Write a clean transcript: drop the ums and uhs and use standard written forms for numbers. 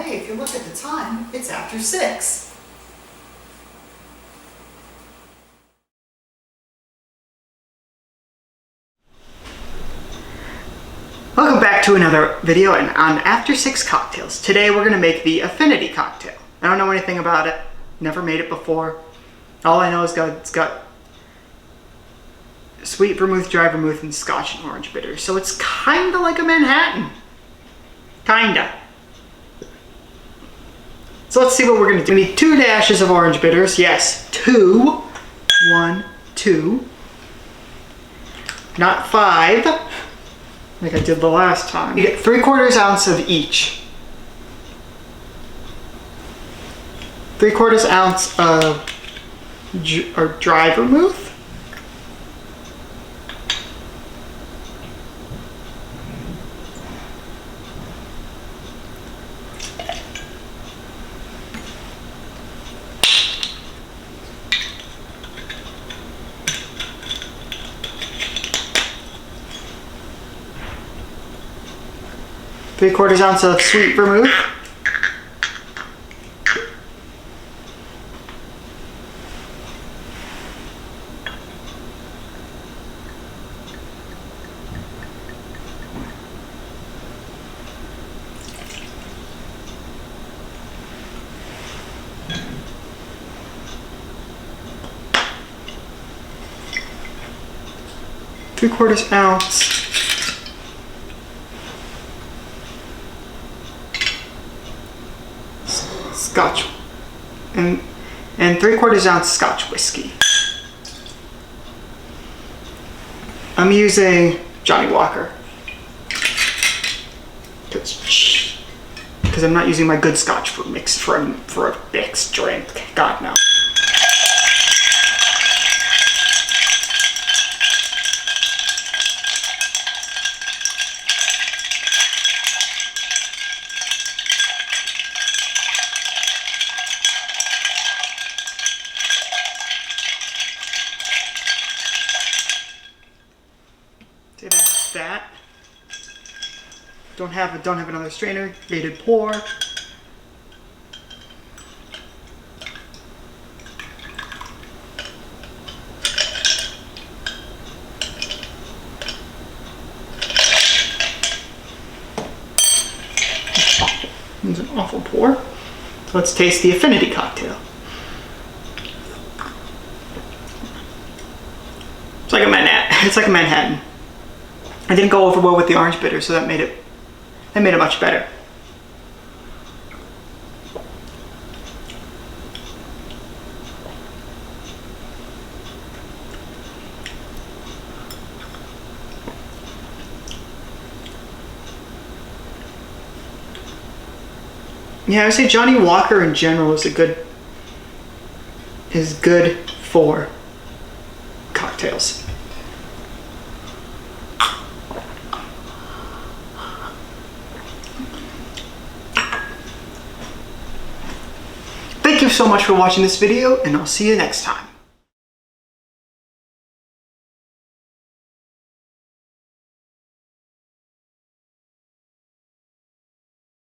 hey, if you look at the time, it's after 6. Welcome back to another video on After 6 cocktails. Today we're going to make the Affinity Cocktail. I don't know anything about it, never made it before. All I know is it's got sweet vermouth, dry vermouth, and Scotch and orange bitters. So it's kind of like a Manhattan. Kinda. So let's see what we're going to do. We need 2 dashes of orange bitters. Yes, 2. 1, 2. Not 5. Like I did the last time. You get 3/4 ounce of each. 3/4 ounce of dry vermouth. Three-quarters ounce of sweet vermouth. Three-quarters ounce Scotch and 3/4 ounce Scotch whiskey. I'm using Johnny Walker because I'm not using my good Scotch for a mixed drink. God no. So that's that. Don't have another strainer. Gated pour. It's an awful pour. So let's taste the Affinity Cocktail. It's like a Manhattan. I didn't go over well with the orange bitter, so that made it much better. Yeah, I would say Johnny Walker in general is good for cocktails. Thank you so much for watching this video, and I'll see you next time.